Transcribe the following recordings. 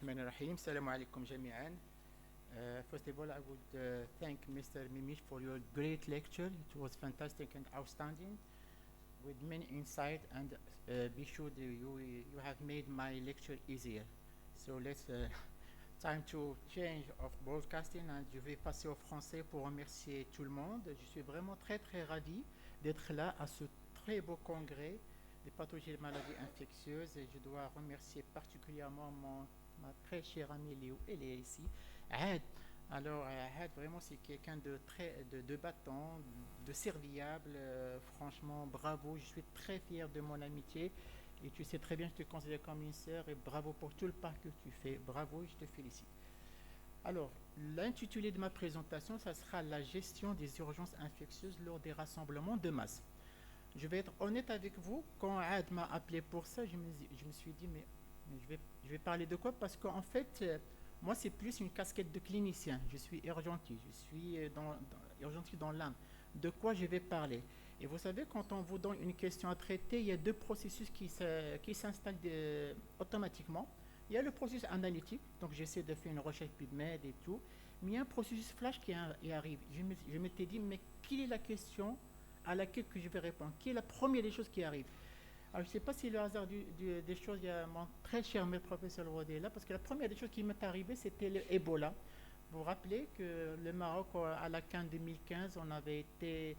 الرحمن الرحيم. السلام عليكم جميعا. First of all, I would thank Mr. Mimish for your great lecture. It was fantastic and outstanding, with many insight, and be sure that you have made my lecture easier. So let's time to change of broadcasting, and je vais passer au français pour remercier tout le monde. Je suis vraiment très ravi d'être là à ce très beau congrès des pathologies et maladies infectieuses, et je dois remercier particulièrement ma très chère amie Léo, elle est ici. Ahed. Alors, Ahed, vraiment, c'est quelqu'un de battant, de serviable. Franchement, bravo. Je suis très fier de mon amitié. Et tu sais très bien, je te considère comme une sœur. Et bravo pour tout le pas que tu fais. Bravo, je te félicite. Alors, l'intitulé de ma présentation, ça sera la gestion des urgences infectieuses lors des rassemblements de masse. Je vais être honnête avec vous, quand Aad m'a appelé pour ça, je me suis dit, mais je vais parler de quoi? Parce qu'en fait, moi, c'est plus une casquette de clinicien. Je suis urgentiste, je suis urgentiste dans l'âme. De quoi je vais parler? Et vous savez, quand on vous donne une question à traiter, il y a deux processus qui s'installent automatiquement. Il y a le processus analytique, donc j'essaie de faire une recherche PubMed et tout, mais il y a un processus flash qui arrive. Je m'étais dit, mais quelle est la question à laquelle que je vais répondre? Qui est la première des choses qui arrive? Alors, je ne sais pas si le hasard des choses, il y a mon très cher maître professeur Wadé là, parce que la première des choses qui m'est arrivée, c'était l'Ebola. Vous vous rappelez que le Maroc, à la CAN 2015, on avait été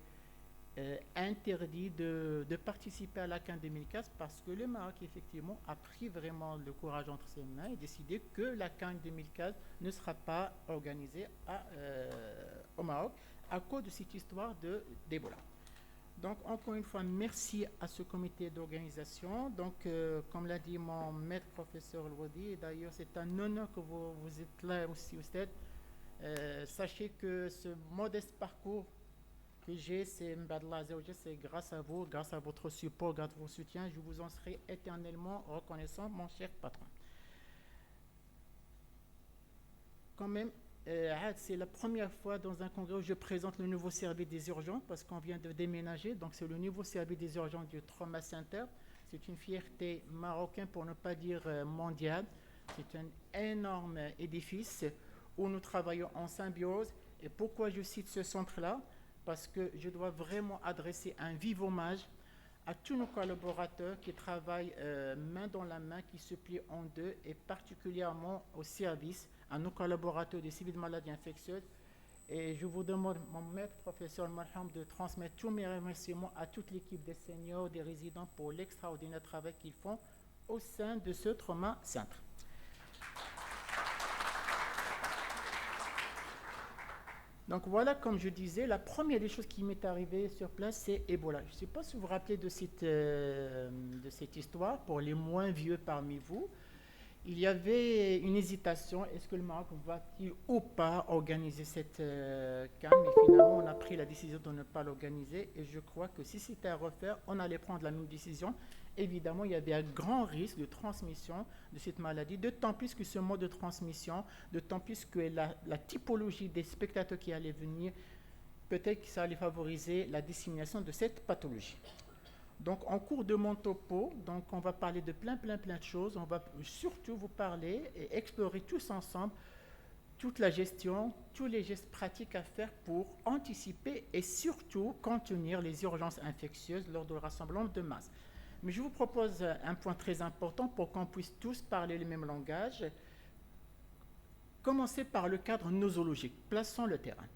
interdit de participer à la CAN 2015 parce que le Maroc, effectivement, a pris vraiment le courage entre ses mains et décidé que la CAN 2015 ne sera pas organisée au Maroc à cause de cette histoire d'Ebola. Donc, encore une fois, merci à ce comité d'organisation. Donc, comme l'a dit mon maître professeur Elwadi, et d'ailleurs, c'est un honneur que vous êtes là aussi, Oustad. Sachez que ce modeste parcours que j'ai, c'est grâce à vous, grâce à votre support, grâce à votre soutien. Je vous en serai éternellement reconnaissant, mon cher patron. Quand même, c'est la première fois dans un congrès où je présente le nouveau service des urgences parce qu'on vient de déménager. Donc, c'est le nouveau service des urgences du Trauma Center. C'est une fierté marocaine, pour ne pas dire mondiale. C'est un énorme édifice où nous travaillons en symbiose. Et pourquoi je cite ce centre-là? Parce que je dois vraiment adresser un vif hommage à tous nos collaborateurs qui travaillent main dans la main, qui se plient en deux, et particulièrement au service, à nos collaborateurs des civiles de maladies infectieuses. Et je vous demande, mon maître professeur Marham, de transmettre tous mes remerciements à toute l'équipe des seniors, des résidents pour l'extraordinaire travail qu'ils font au sein de ce trauma centre. Donc voilà, comme je disais, la première des choses qui m'est arrivée sur place, c'est Ebola. Je ne sais pas si vous vous rappelez de cette histoire, pour les moins vieux parmi vous. Il y avait une hésitation, est-ce que le Maroc va-t-il ou pas organiser cette CAN? Mais finalement, on a pris la décision de ne pas l'organiser, et je crois que si c'était à refaire, on allait prendre la même décision. Évidemment, il y avait un grand risque de transmission de cette maladie, d'autant plus que ce mode de transmission, d'autant plus que la typologie des spectateurs qui allaient venir, peut-être que ça allait favoriser la dissémination de cette pathologie. Donc, en cours de mon topo, donc, on va parler de plein de choses. On va surtout vous parler et explorer tous ensemble toute la gestion, tous les gestes pratiques à faire pour anticiper et surtout contenir les urgences infectieuses lors de rassemblements de masse. Mais je vous propose un point très important pour qu'on puisse tous parler le même langage. Commencer par le cadre nosologique. Plaçons le terrain.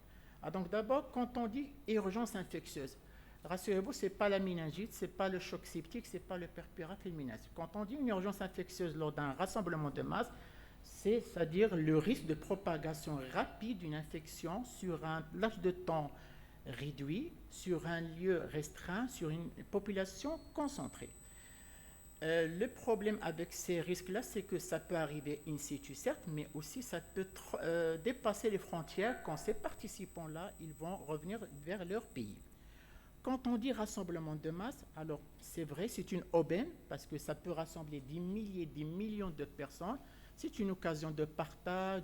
Donc d'abord, quand on dit urgence infectieuse, rassurez-vous, ce n'est pas la méningite, ce n'est pas le choc septique, ce n'est pas le perpérate fulminant. Quand on dit une urgence infectieuse lors d'un rassemblement de masse, c'est-à-dire le risque de propagation rapide d'une infection sur un laps de temps réduit, sur un lieu restreint, sur une population concentrée. Le problème avec ces risques-là, c'est que ça peut arriver in situ, certes, mais aussi ça peut dépasser les frontières quand ces participants-là, ils vont revenir vers leur pays. Quand on dit rassemblement de masse, alors c'est vrai, c'est une aubaine parce que ça peut rassembler des milliers, des millions de personnes. C'est une occasion de partage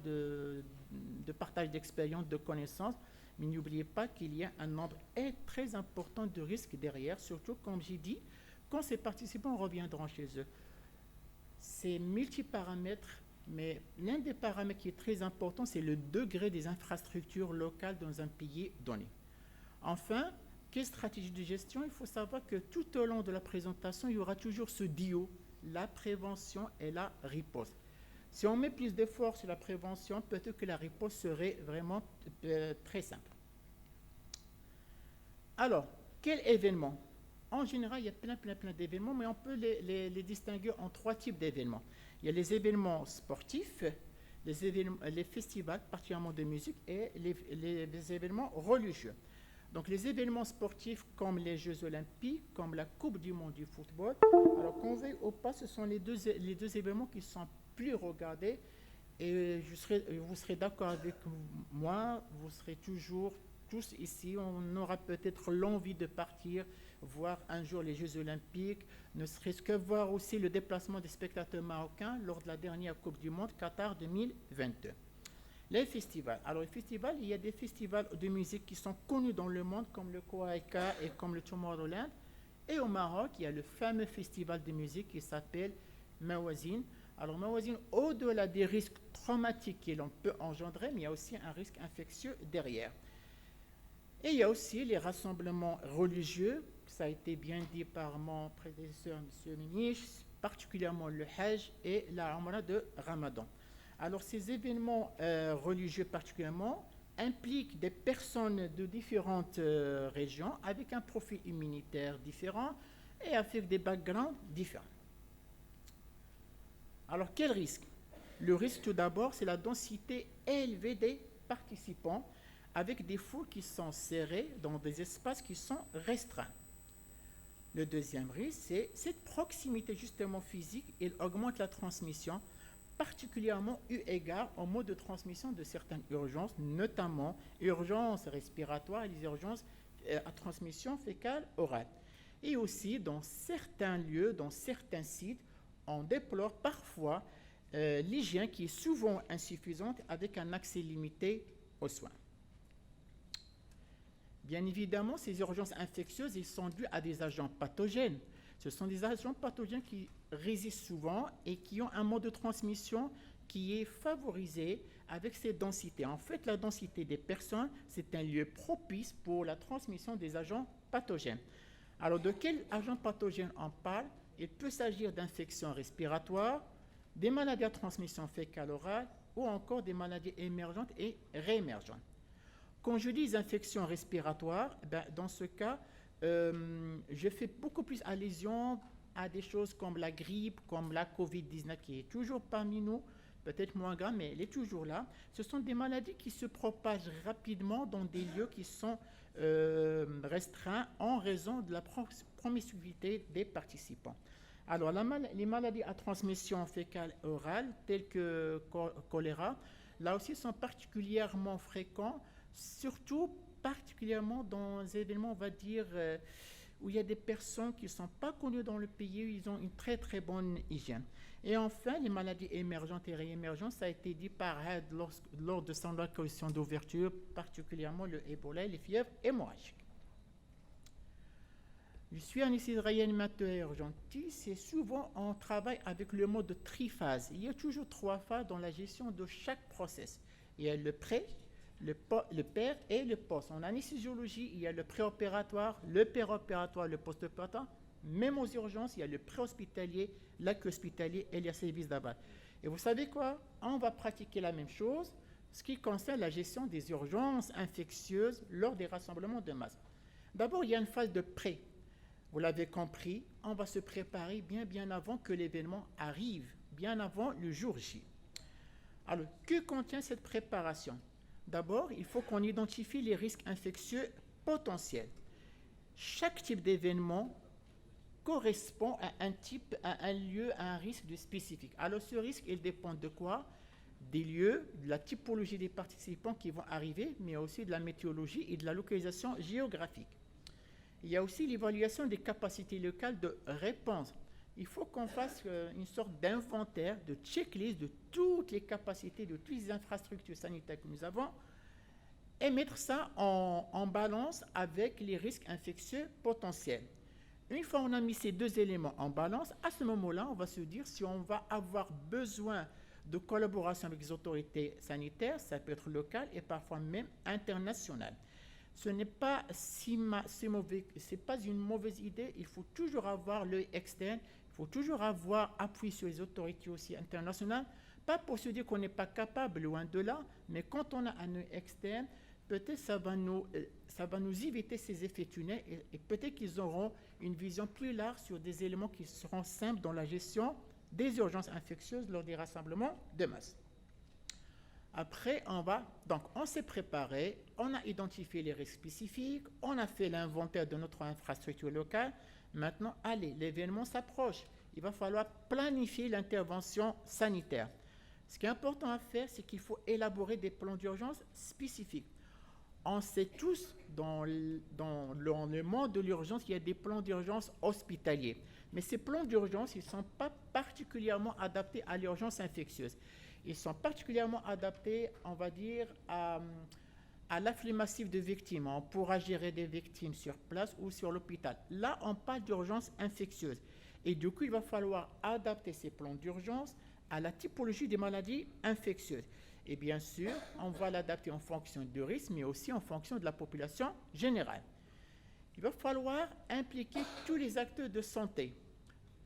d'expériences, de connaissances, mais n'oubliez pas qu'il y a un nombre très important de risques derrière, surtout, comme j'ai dit, quand ces participants reviendront chez eux. Ces multiparamètres Mais l'un des paramètres qui est très important, c'est le degré des infrastructures locales dans un pays donné. Enfin, quelle stratégie de gestion? Il faut savoir que tout au long de la présentation, il y aura toujours ce duo, la prévention et la riposte. Si on met plus d'efforts sur la prévention, peut-être que la riposte serait vraiment très simple. Alors, quel événement? En général, il y a plein d'événements, mais on peut les distinguer en trois types d'événements. Il y a les événements sportifs, les festivals, particulièrement de musique, et les événements religieux. Donc les événements sportifs comme les Jeux Olympiques, comme la Coupe du Monde du football, alors qu'on veuille ou pas, ce sont les deux événements qui sont plus regardés. Et vous serez d'accord avec moi, vous serez toujours tous ici, on aura peut-être l'envie de partir, voir un jour les Jeux Olympiques, ne serait-ce que voir aussi le déplacement des spectateurs marocains lors de la dernière Coupe du Monde Qatar 2022. Les festivals. Alors, les festivals, il y a des festivals de musique qui sont connus dans le monde, comme le Kwaïka et comme le Tomorrowland. Et au Maroc, il y a le fameux festival de musique qui s'appelle Mawazine. Alors, Mawazine, au-delà des risques traumatiques qu'il peut engendrer, mais il y a aussi un risque infectieux derrière. Et il y a aussi les rassemblements religieux, ça a été bien dit par mon prédécesseur, M. Mimiche, particulièrement le Hajj et la Umrah de Ramadan. Alors ces événements religieux particulièrement impliquent des personnes de différentes régions avec un profil immunitaire différent et avec des backgrounds différents. Alors quel risque? Le risque tout d'abord, c'est la densité élevée des participants avec des foules qui sont serrées dans des espaces qui sont restreints. Le deuxième risque, c'est cette proximité justement physique, elle augmente la transmission, particulièrement eu égard au mode de transmission de certaines urgences, notamment urgences respiratoires et les urgences à transmission fécale orale. Et aussi, dans certains lieux, dans certains sites, on déplore parfois l'hygiène qui est souvent insuffisante avec un accès limité aux soins. Bien évidemment, ces urgences infectieuses elles sont dues à des agents pathogènes. Ce sont des agents pathogènes qui résistent souvent et qui ont un mode de transmission qui est favorisé avec ces densités. En fait, la densité des personnes, c'est un lieu propice pour la transmission des agents pathogènes. Alors, de quels agents pathogènes on parle? Il peut s'agir d'infections respiratoires, des maladies à transmission fécale-orale ou encore des maladies émergentes et réémergentes. Quand je dis infections respiratoires, dans ce cas, je fais beaucoup plus allusion à des choses comme la grippe, comme la COVID-19 qui est toujours parmi nous, peut-être moins grave, mais elle est toujours là. Ce sont des maladies qui se propagent rapidement dans des lieux qui sont restreints en raison de la promiscuité des participants. Alors, les maladies à transmission fécale-orale, telles que choléra, là aussi sont particulièrement fréquents, surtout particulièrement dans les événements, on va dire, où il y a des personnes qui ne sont pas connues dans le pays, où ils ont une très bonne hygiène. Et enfin, les maladies émergentes et réémergentes, ça a été dit par Had lors de son allocution d'ouverture, particulièrement le Ebola et les fièvres hémorragiques. Je suis un réanimateur urgentiste et souvent on travaille avec le mode de triphase. Il y a toujours 3 phases dans la gestion de chaque process. Il y a le pré, le per et le post. En anesthésologie, il y a le préopératoire, le péropératoire, le post-opératoire. Même aux urgences, il y a le préhospitalier, l'accueil hospitalier et les services d'aval. Et vous savez quoi? On va pratiquer la même chose, ce qui concerne la gestion des urgences infectieuses lors des rassemblements de masse. D'abord, il y a une phase de pré. Vous l'avez compris, on va se préparer bien avant que l'événement arrive, bien avant le jour J. Alors, que contient cette préparation? D'abord, il faut qu'on identifie les risques infectieux potentiels. Chaque type d'événement correspond à un lieu, à un risque spécifique. Alors, ce risque, il dépend de quoi? Des lieux, de la typologie des participants qui vont arriver, mais aussi de la météorologie et de la localisation géographique. Il y a aussi l'évaluation des capacités locales de réponse. Il faut qu'on fasse une sorte d'inventaire, de checklist de toutes les capacités, de toutes les infrastructures sanitaires que nous avons et mettre ça en balance avec les risques infectieux potentiels. Une fois qu'on a mis ces deux éléments en balance, à ce moment-là, on va se dire si on va avoir besoin de collaboration avec les autorités sanitaires, ça peut être local et parfois même international. Ce n'est pas si mauvais, c'est pas une mauvaise idée. Il faut toujours avoir l'œil externe, il faut toujours avoir appui sur les autorités aussi internationales, pas pour se dire qu'on n'est pas capable, loin de là, mais quand on a un œil externe, peut-être ça va nous éviter ces effets tunnels et peut-être qu'ils auront une vision plus large sur des éléments qui seront simples dans la gestion des urgences infectieuses lors des rassemblements de masse. Après, on s'est préparé, on a identifié les risques spécifiques, on a fait l'inventaire de notre infrastructure locale. Maintenant, allez, l'événement s'approche. Il va falloir planifier l'intervention sanitaire. Ce qui est important à faire, c'est qu'il faut élaborer des plans d'urgence spécifiques. On sait tous, dans le monde de l'urgence, il y a des plans d'urgence hospitaliers. Mais ces plans d'urgence, ils ne sont pas particulièrement adaptés à l'urgence infectieuse. Ils sont particulièrement adaptés, on va dire, à l'afflux massif de victimes. On pourra gérer des victimes sur place ou sur l'hôpital. Là, on parle d'urgence infectieuse. Et du coup, il va falloir adapter ces plans d'urgence à la typologie des maladies infectieuses. Et bien sûr, on va l'adapter en fonction du risque, mais aussi en fonction de la population générale. Il va falloir impliquer tous les acteurs de santé,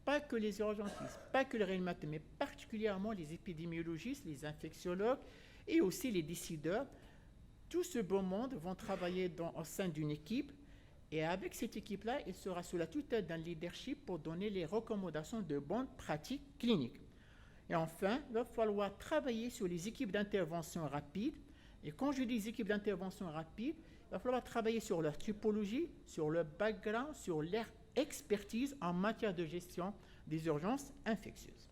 pas que les urgentistes, pas que les réanimateurs, mais particulièrement les épidémiologistes, les infectiologues et aussi les décideurs. Tout ce beau monde vont travailler au sein d'une équipe et avec cette équipe-là, il sera sous la tutelle d'un leadership pour donner les recommandations de bonnes pratiques cliniques. Et enfin, il va falloir travailler sur les équipes d'intervention rapide. Et quand je dis équipes d'intervention rapide, il va falloir travailler sur leur typologie, sur leur background, sur leur expertise en matière de gestion des urgences infectieuses.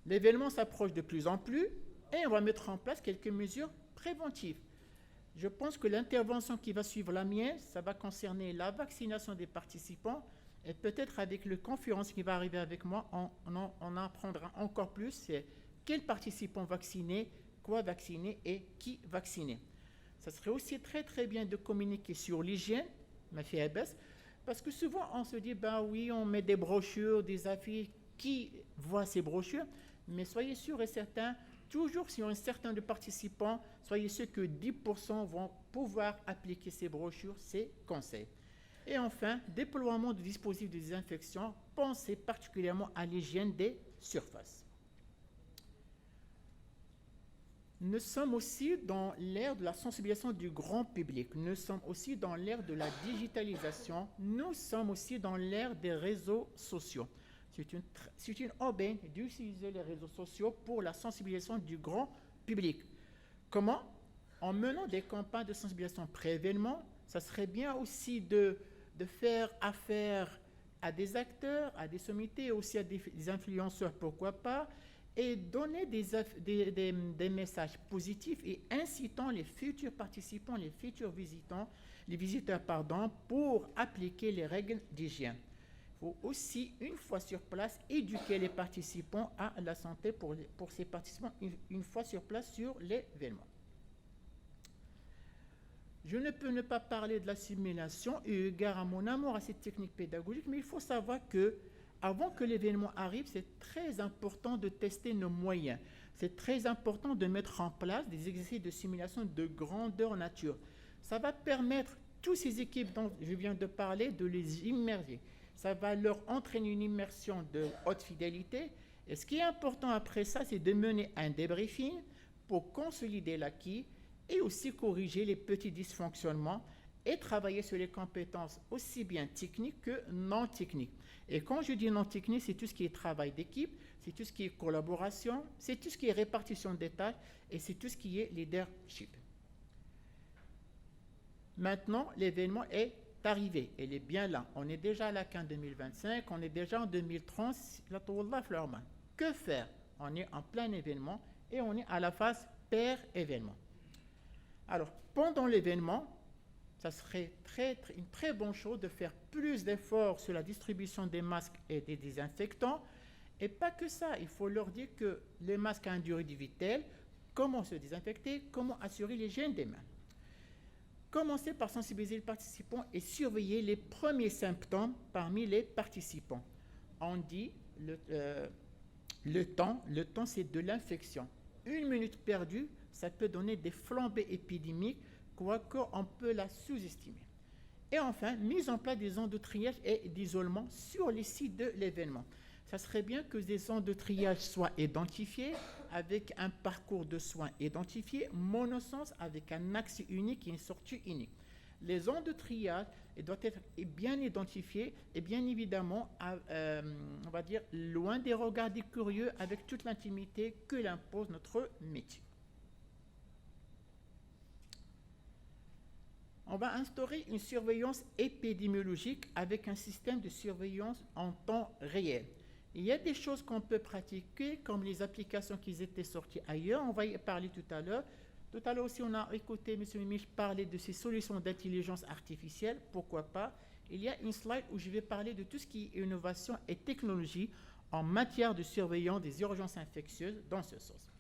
L'événement s'approche de plus en plus et on va mettre en place quelques mesures préventives. Je pense que l'intervention qui va suivre la mienne, ça va concerner la vaccination des participants et peut-être avec le conférence qui va arriver avec moi, on apprendra encore plus c'est quels participants vaccinés, quoi vacciner et qui vacciner. Ça serait aussi très très bien de communiquer sur l'hygiène, parce que souvent on se dit, ben oui, on met des brochures, des affiches, qui voit ces brochures, mais soyez sûrs et certains, toujours sur un certain de participants, soyez sûrs que 10% vont pouvoir appliquer ces brochures, ces conseils. Et enfin, déploiement de dispositifs de désinfection, pensez particulièrement à l'hygiène des surfaces. Nous sommes aussi dans l'ère de la sensibilisation du grand public. Nous sommes aussi dans l'ère de la digitalisation. Nous sommes aussi dans l'ère des réseaux sociaux. C'est une aubaine d'utiliser les réseaux sociaux pour la sensibilisation du grand public. Comment? En menant des campagnes de sensibilisation pré-événement, ça serait bien aussi de faire affaire à des acteurs, à des sommités, aussi à des influenceurs, pourquoi pas, et donner des messages positifs et incitant les futurs participants, les futurs visiteurs, pour appliquer les règles d'hygiène. Il faut aussi, une fois sur place, éduquer les participants à la santé pour ces participants, une fois sur place sur l'événement. Je ne peux ne pas parler de la simulation eu égard à mon amour à cette technique pédagogique, mais il faut savoir que avant que l'événement arrive, c'est très important de tester nos moyens. C'est très important de mettre en place des exercices de simulation de grandeur nature. Ça va permettre toutes ces équipes dont je viens de parler de les immerger. Ça va leur entraîner une immersion de haute fidélité. Et ce qui est important après ça, c'est de mener un débriefing pour consolider l'acquis et aussi corriger les petits dysfonctionnements et travailler sur les compétences aussi bien techniques que non techniques. Et quand je dis non technique, c'est tout ce qui est travail d'équipe, c'est tout ce qui est collaboration, c'est tout ce qui est répartition des tâches et c'est tout ce qui est leadership. Maintenant, l'événement est arrivé, il est bien là. On est déjà à la fin 2025, on est déjà en 2030. Que faire? On est en plein événement et on est à la phase per-événement. Alors, pendant l'événement, ça serait une très bonne chose de faire plus d'efforts sur la distribution des masques et des désinfectants. Et pas que ça, il faut leur dire que les masques ont une durée de vie telle, comment se désinfecter, comment assurer l'hygiène des mains. Commencez par sensibiliser les participants et surveiller les premiers symptômes parmi les participants. On dit Le temps, c'est de l'infection. Une minute perdue, ça peut donner des flambées épidémiques, quoique on peut la sous-estimer. Et enfin, mise en place des zones de triage et d'isolement sur les sites de l'événement. Ça serait bien que des zones de triage soient identifiées avec un parcours de soins identifié, monosens avec un axe unique et une sortie unique. Les zones de triage doivent être bien identifiées et bien évidemment, on va dire, loin des regards des curieux avec toute l'intimité que l'impose notre métier. On va instaurer une surveillance épidémiologique avec un système de surveillance en temps réel. Il y a des choses qu'on peut pratiquer, comme les applications qui étaient sorties ailleurs. On va y parler tout à l'heure. Tout à l'heure aussi, on a écouté M. Mimich parler de ces solutions d'intelligence artificielle. Pourquoi pas? Il y a une slide où je vais parler de tout ce qui est innovation et technologie en matière de surveillance des urgences infectieuses dans ce sens.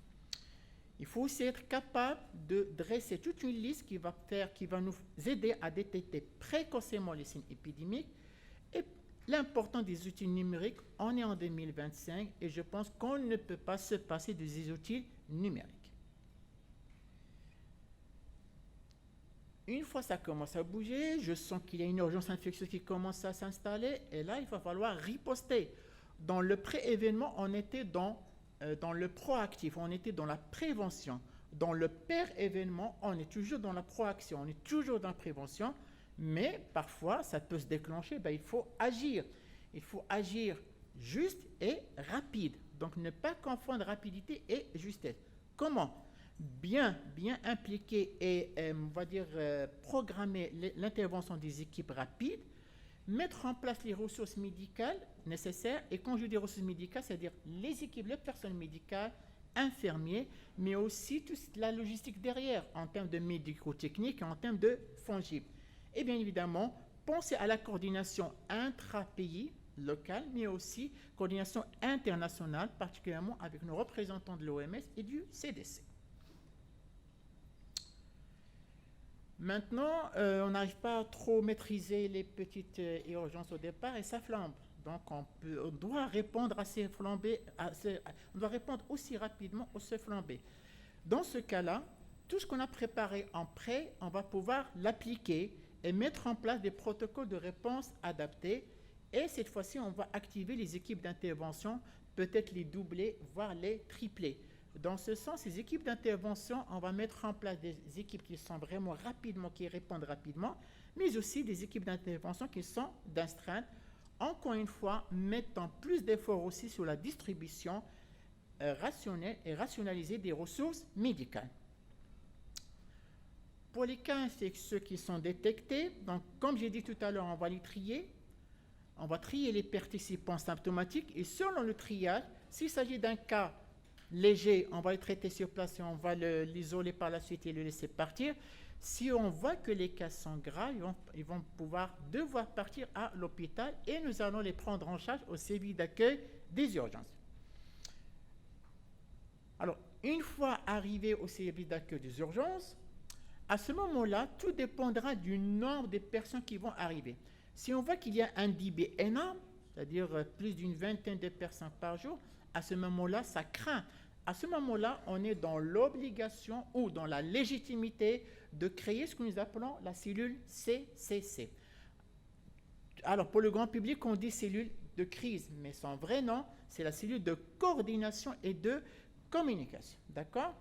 Il faut aussi être capable de dresser toute une liste qui va nous aider à détecter précocement les signes épidémiques. Et l'important des outils numériques, on est en 2025 et je pense qu'on ne peut pas se passer des outils numériques. Une fois ça commence à bouger, je sens qu'il y a une urgence infectieuse qui commence à s'installer et là, il va falloir riposter. Dans le pré-événement, on était dans le proactif, on était dans la prévention. Dans le per-événement, on est toujours dans la proaction, on est toujours dans la prévention, mais parfois, ça peut se déclencher, il faut agir. Il faut agir juste et rapide. Donc, ne pas confondre rapidité et justesse. Comment? Bien impliquer et, on va dire, programmer l'intervention des équipes rapides, mettre en place les ressources médicales nécessaires, et quand je dis ressources médicales, c'est-à-dire les équipes, les personnes médicales, infirmiers, mais aussi toute la logistique derrière, en termes de médico-technique et en termes de fongibles. Et bien évidemment, penser à la coordination intra-pays, locale, mais aussi coordination internationale, particulièrement avec nos représentants de l'OMS et du CDC. Maintenant, on n'arrive pas à trop maîtriser les petites urgences au départ et ça flambe. Donc, on doit répondre à ces flambées, on doit répondre aussi rapidement aux ces flambées. Dans ce cas-là, tout ce qu'on a préparé en prêt, on va pouvoir l'appliquer et mettre en place des protocoles de réponse adaptés. Et cette fois-ci, on va activer les équipes d'intervention, peut-être les doubler, voire les tripler. Dans ce sens, ces équipes d'intervention, on va mettre en place des équipes qui sont vraiment rapidement, qui répondent rapidement, mais aussi des équipes d'intervention qui sont d'astreinte. Encore une fois, mettant plus d'efforts aussi sur la distribution rationnelle et rationalisée des ressources médicales. Pour les cas infectieux qui sont détectés, donc comme j'ai dit tout à l'heure, on va les trier. On va trier les participants symptomatiques et selon le triage, s'il s'agit d'un cas léger, on va le traiter sur place et on va l'isoler par la suite et le laisser partir. Si on voit que les cas sont graves, ils vont devoir partir à l'hôpital et nous allons les prendre en charge au service d'accueil des urgences. Alors, une fois arrivés au service d'accueil des urgences, à ce moment-là, tout dépendra du nombre de personnes qui vont arriver. Si on voit qu'il y a un débit énorme, c'est-à-dire plus d'une vingtaine de personnes par jour, à ce moment-là, ça craint. À ce moment-là, on est dans l'obligation ou dans la légitimité de créer ce que nous appelons la cellule CCC. Alors, pour le grand public, on dit cellule de crise, mais son vrai nom, c'est la cellule de coordination et de communication. D'accord?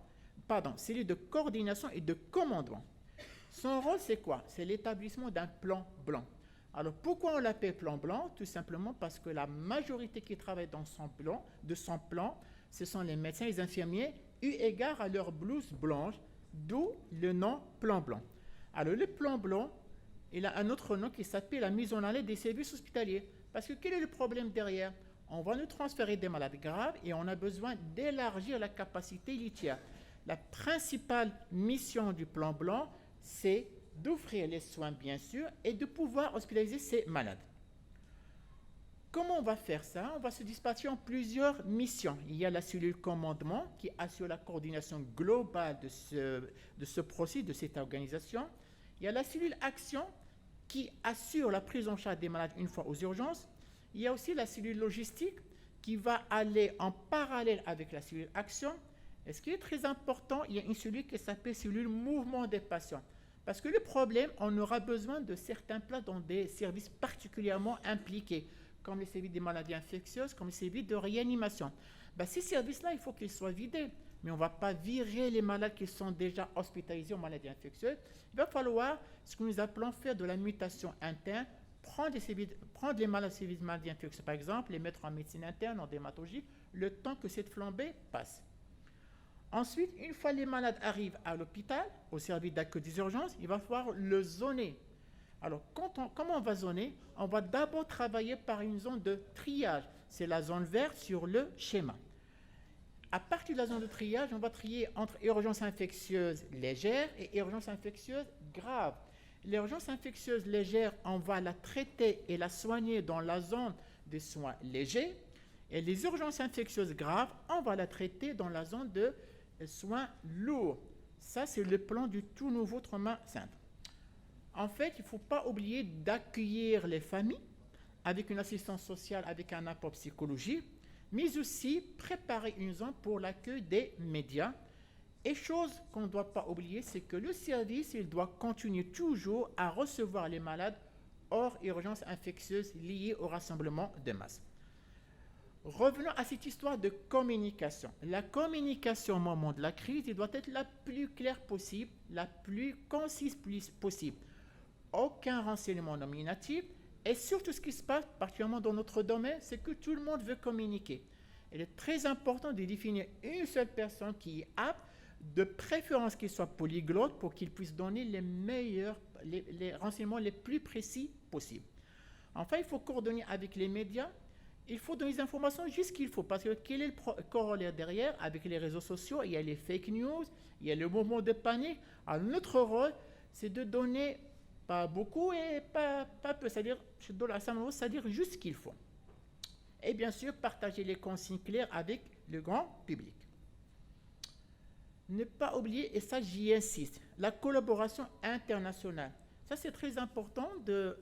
Pardon, cellule de coordination et de commandement. Son rôle, c'est quoi? C'est l'établissement d'un plan blanc. Alors, pourquoi on l'appelle plan blanc? Tout simplement parce que la majorité qui travaille dans son plan, ce sont les médecins et les infirmiers, eu égard à leur blouse blanche, d'où le nom plan blanc. Alors, le plan blanc, il a un autre nom qui s'appelle la mise en alerte des services hospitaliers. Parce que quel est le problème derrière? On va nous transférer des malades graves et on a besoin d'élargir la capacité litière. La principale mission du plan blanc, c'est d'offrir les soins, bien sûr, et de pouvoir hospitaliser ces malades. Comment on va faire ça? On va se dispatcher en plusieurs missions. Il y a la cellule commandement qui assure la coordination globale de ce processus, de cette organisation. Il y a la cellule action qui assure la prise en charge des malades une fois aux urgences. Il y a aussi la cellule logistique qui va aller en parallèle avec la cellule action. Et ce qui est très important, il y a une cellule qui s'appelle cellule mouvement des patients. Parce que le problème, on aura besoin de certains plats dans des services particulièrement impliqués, comme les services des maladies infectieuses, comme les services de réanimation. Ces services-là, il faut qu'ils soient vidés. Mais on ne va pas virer les malades qui sont déjà hospitalisés aux maladies infectieuses. Il va falloir, ce que nous appelons faire de la mutation interne, prendre les malades services de maladies infectieuses, par exemple, les mettre en médecine interne, en dermatologie, le temps que cette flambée passe. Ensuite, une fois les malades arrivent à l'hôpital, au service d'accueil des urgences, il va falloir le zoner. Alors, comment on va zoner? On va d'abord travailler par une zone de triage. C'est la zone verte sur le schéma. À partir de la zone de triage, on va trier entre urgences infectieuses légères et urgences infectieuses graves. L'urgence infectieuse légère, on va la traiter et la soigner dans la zone des soins légers. Et les urgences infectieuses graves, on va la traiter dans la zone de soins lourds. Ça, c'est le plan du tout nouveau trauma centre. En fait, il ne faut pas oublier d'accueillir les familles avec une assistance sociale, avec un apport psychologique, mais aussi préparer une zone pour l'accueil des médias. Et chose qu'on ne doit pas oublier, c'est que le service, il doit continuer toujours à recevoir les malades hors urgence infectieuse liées au rassemblement de masse. Revenons à cette histoire de communication. La communication au moment de la crise, il doit être la plus claire possible, la plus concise possible. Aucun renseignement nominatif. Et surtout, ce qui se passe, particulièrement dans notre domaine, c'est que tout le monde veut communiquer. Il est très important de définir une seule personne qui est apte, de préférence qu'il soit polyglotte, pour qu'il puisse donner les renseignements les plus précis possibles. Enfin, il faut coordonner avec les médias. Il faut donner les informations juste ce qu'il faut, parce que quel est le corollaire derrière? Avec les réseaux sociaux, il y a les fake news, il y a le mouvement de panique. Alors, notre rôle, c'est de donner pas beaucoup et pas peu, c'est-à-dire juste ce qu'il faut. Et bien sûr, partager les consignes claires avec le grand public. Ne pas oublier, et ça j'y insiste, la collaboration internationale. Ça, c'est très important de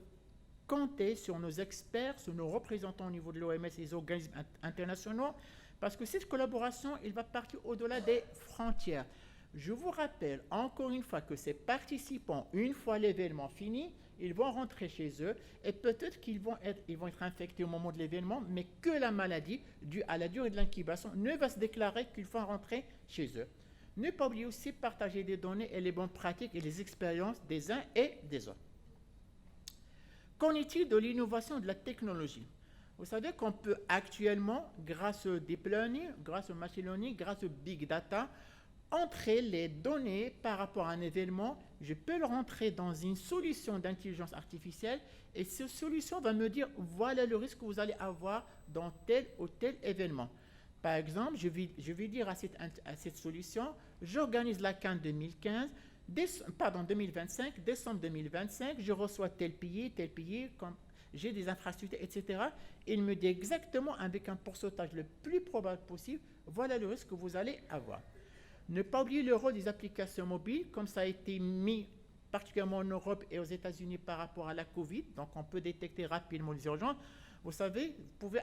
compter sur nos experts, sur nos représentants au niveau de l'OMS et des organismes internationaux, parce que cette collaboration, elle va partir au-delà des frontières. Je vous rappelle encore une fois que ces participants, une fois l'événement fini, ils vont rentrer chez eux et peut-être qu'ils vont être infectés au moment de l'événement, mais que la maladie, due à la durée de l'incubation, ne va se déclarer qu'une fois rentrés chez eux. Ne pas oublier aussi de partager des données et les bonnes pratiques et les expériences des uns et des autres. Qu'en est-il de l'innovation de la technologie? Vous savez qu'on peut actuellement, grâce au deep learning, grâce au machine learning, grâce au big data, entrer les données par rapport à un événement. Je peux le rentrer dans une solution d'intelligence artificielle et cette solution va me dire voilà le risque que vous allez avoir dans tel ou tel événement. Par exemple, je vais dire à cette solution, j'organise la CAN 2025, décembre 2025, je reçois tel pays, j'ai des infrastructures, etc. Il me dit exactement, avec un pourcentage le plus probable possible, voilà le risque que vous allez avoir. Ne pas oublier le rôle des applications mobiles, comme ça a été mis particulièrement en Europe et aux États-Unis par rapport à la Covid, donc on peut détecter rapidement les urgences. Vous savez, vous pouvez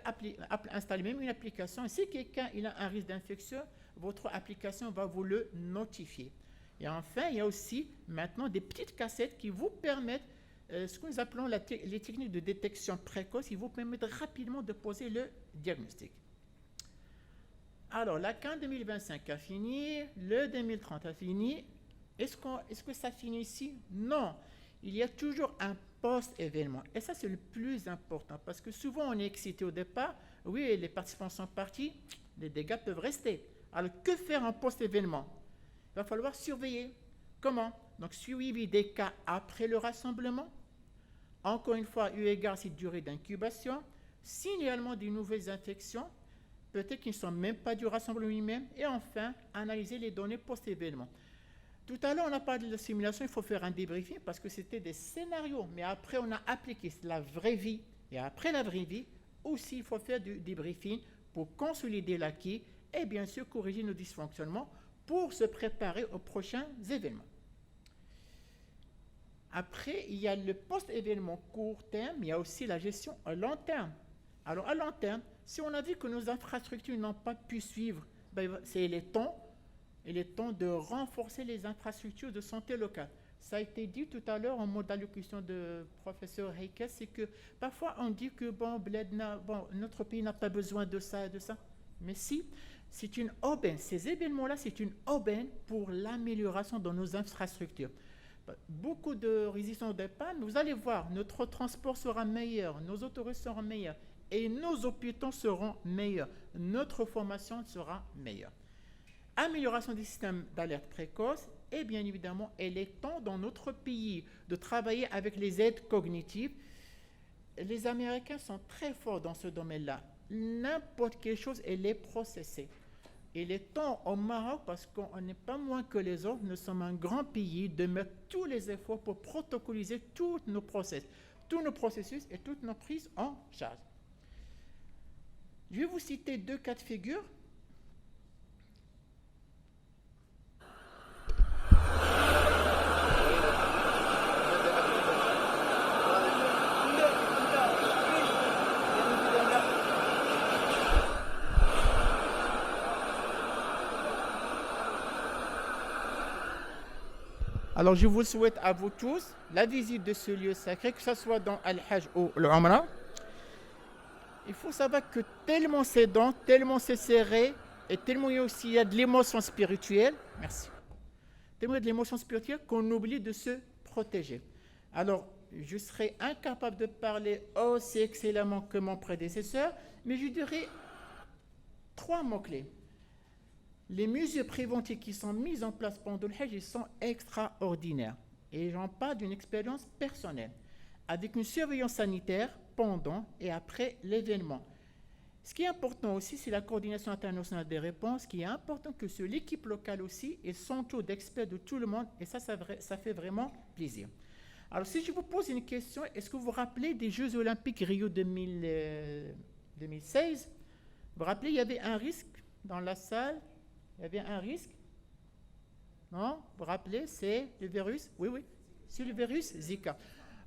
installer même une application, et si quelqu'un a un risque d'infection, votre application va vous le notifier. Et enfin, il y a aussi maintenant des petites cassettes qui vous permettent, ce que nous appelons les techniques de détection précoce, qui vous permettent rapidement de poser le diagnostic. Alors, la CAN 2025 a fini, le 2030 a fini. Est-ce que ça finit ici? Non. Il y a toujours un post-événement. Et ça, c'est le plus important, parce que souvent, on est excité au départ. Oui, les participants sont partis, les dégâts peuvent rester. Alors, que faire en post-événement? Il va falloir surveiller. Comment? Donc, suivi des cas après le rassemblement. Encore une fois, eu égard à cette durée d'incubation, signalement des nouvelles infections, peut-être qu'ils ne sont même pas du rassemblement lui-même, et enfin, analyser les données post-événement. Tout à l'heure, on a parlé de la simulation, il faut faire un débriefing parce que c'était des scénarios, mais après, on a appliqué la vraie vie, et après la vraie vie, aussi, il faut faire du débriefing pour consolider l'acquis et bien sûr corriger nos dysfonctionnements pour se préparer aux prochains événements. Après, il y a le post-événement court terme, il y a aussi la gestion à long terme. Alors, à long terme, si on a vu que nos infrastructures n'ont pas pu suivre, ben, il est temps de renforcer les infrastructures de santé locale. Ça a été dit tout à l'heure en mode d'allocution de professeur Heike, c'est que parfois on dit que notre pays n'a pas besoin de ça et de ça. Mais si, c'est une aubaine. Ces événements-là, c'est une aubaine pour l'amélioration de nos infrastructures. Beaucoup de résistance des pannes, mais vous allez voir, notre transport sera meilleur, nos autoroutes seront meilleures et nos hôpitaux seront meilleurs. Notre formation sera meilleure. Amélioration des systèmes d'alerte précoce et bien évidemment, il est temps dans notre pays de travailler avec les aides cognitives. Les Américains sont très forts dans ce domaine-là. N'importe quelle chose, elle est processée. Il est temps au Maroc, parce qu'on n'est pas moins que les autres, nous sommes un grand pays, de mettre tous les efforts pour protocoliser tous nos processus et toutes nos prises en charge. Je vais vous citer 2 cas de figure. Alors, je vous souhaite à vous tous la visite de ce lieu sacré, que ce soit dans Al-Hajj ou l'Umrah. Il faut savoir que tellement c'est dense, tellement c'est serré, et tellement il y a de l'émotion spirituelle, merci, tellement il y a de l'émotion spirituelle qu'on oublie de se protéger. Alors, je serais incapable de parler aussi excellemment que mon prédécesseur, mais je dirais 3 mots-clés. Les mesures préventives qui sont mises en place pendant le Hajj sont extraordinaires. Et j'en parle d'une expérience personnelle, avec une surveillance sanitaire pendant et après l'événement. Ce qui est important aussi, c'est la coordination internationale des réponses, qui est important que sur l'équipe locale aussi, et s'entoure d'experts de tout le monde, et ça fait vraiment plaisir. Alors, si je vous pose une question, est-ce que vous vous rappelez des Jeux Olympiques Rio 2016 ? Vous vous rappelez, il y avait un risque dans la salle. Il y avait un risque. Non ? Vous vous rappelez, c'est le virus ? Oui, c'est le virus Zika.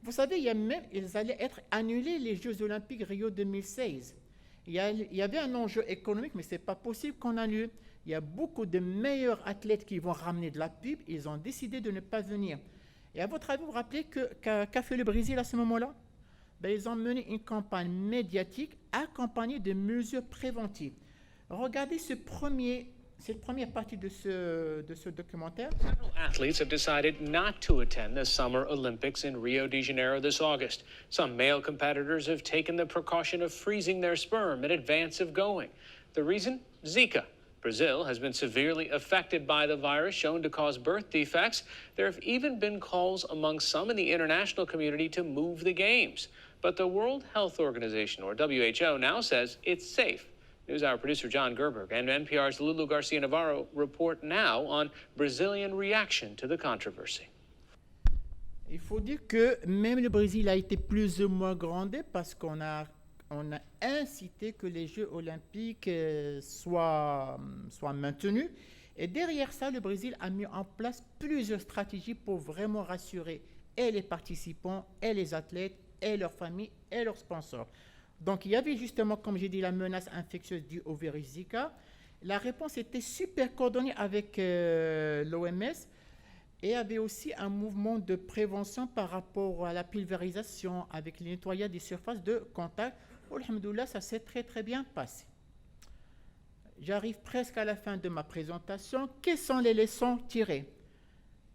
Vous savez, ils allaient être annulés, les Jeux Olympiques Rio 2016. Il y avait un enjeu économique, mais ce n'est pas possible qu'on annule. Il y a beaucoup de meilleurs athlètes qui vont ramener de la pub. Ils ont décidé de ne pas venir. Et à votre avis, vous vous rappelez qu'a fait le Brésil à ce moment-là ? Ils ont mené une campagne médiatique accompagnée de mesures préventives. Regardez cette première partie de ce documentaire. Several athletes have decided not to attend the Summer Olympics in Rio de Janeiro this August. Some male competitors have taken the precaution of freezing their sperm in advance of going. The reason? Zika. Brazil has been severely affected by the virus, shown to cause birth defects. There have even been calls among some in the international community to move the games. But the World Health Organization, or WHO, now says it's safe. NewsHour producer John Gerberg and NPR's Lulu Garcia-Navarro report now on Brazilian reaction to the controversy. Il faut dire que même le Brésil a été plus ou moins grondé parce qu'on a incité que les Jeux olympiques soient maintenus. Et derrière ça, le Brésil a mis en place plusieurs stratégies pour vraiment rassurer et les participants, et les athlètes, et leurs familles, et leurs sponsors. Donc, il y avait justement, comme j'ai dit, la menace infectieuse due au virus Zika. La réponse était super coordonnée avec l'OMS et avait aussi un mouvement de prévention par rapport à la pulvérisation avec le nettoyage des surfaces de contact. Alhamdoulilah, ça s'est très très bien passé. J'arrive presque à la fin de ma présentation. Quelles sont les leçons tirées ?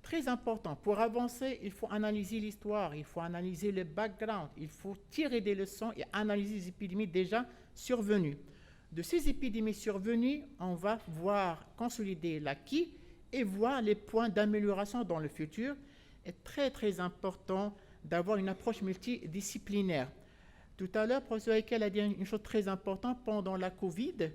Très important, pour avancer, il faut analyser l'histoire, il faut analyser le background, il faut tirer des leçons et analyser les épidémies déjà survenues. De ces épidémies survenues, on va consolider l'acquis et voir les points d'amélioration dans le futur. Il est très très important d'avoir une approche multidisciplinaire. Tout à l'heure, le professeur Heikel a dit une chose très importante pendant la Covid.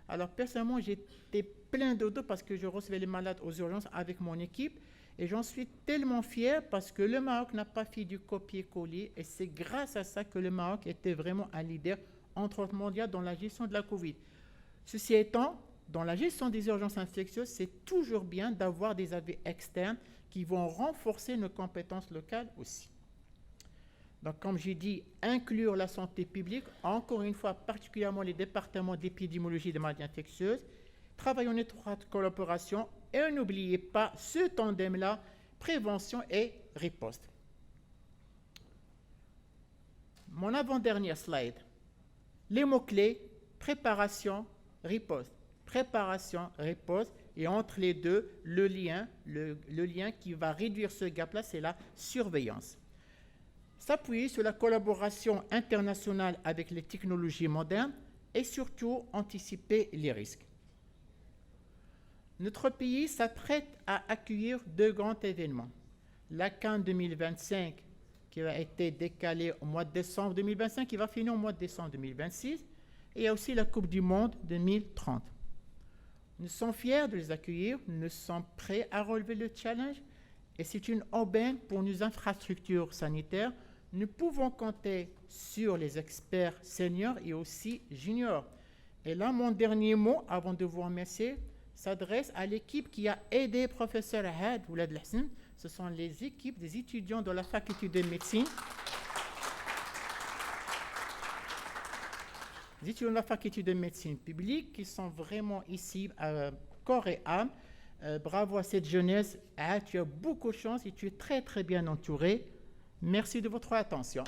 Alors personnellement, j'étais plein de dos parce que je recevais les malades aux urgences avec mon équipe. Et j'en suis tellement fier parce que le Maroc n'a pas fait du copier-coller et c'est grâce à ça que le Maroc était vraiment un leader entre autres mondial dans la gestion de la Covid. Ceci étant, dans la gestion des urgences infectieuses, c'est toujours bien d'avoir des avis externes qui vont renforcer nos compétences locales aussi. Donc, comme j'ai dit, inclure la santé publique, encore une fois, particulièrement les départements d'épidémiologie des maladies infectieuses, travailler en étroite collaboration et n'oubliez pas ce tandem-là, prévention et riposte. Mon avant-dernière slide. Les mots-clés, préparation, riposte. Préparation, riposte, et entre les deux, le lien qui va réduire ce gap-là, c'est la surveillance. S'appuyer sur la collaboration internationale avec les technologies modernes et surtout anticiper les risques. Notre pays s'apprête à accueillir 2 grands événements. La Cannes 2025, qui a été décalée au mois de décembre 2025, qui va finir au mois de décembre 2026, et il y a aussi la Coupe du Monde 2030. Nous sommes fiers de les accueillir, nous sommes prêts à relever le challenge, et c'est une aubaine pour nos infrastructures sanitaires. Nous pouvons compter sur les experts seniors et aussi juniors. Et là, mon dernier mot, avant de vous remercier, s'adresse à l'équipe qui a aidé professeur Had Oulad El-Hassan. Ce sont les équipes des étudiants de la faculté de médecine. Les étudiants de la faculté de médecine publique qui sont vraiment ici corps et âme. Bravo à cette jeunesse. Tu as beaucoup de chance et tu es très très bien entouré. Merci de votre attention.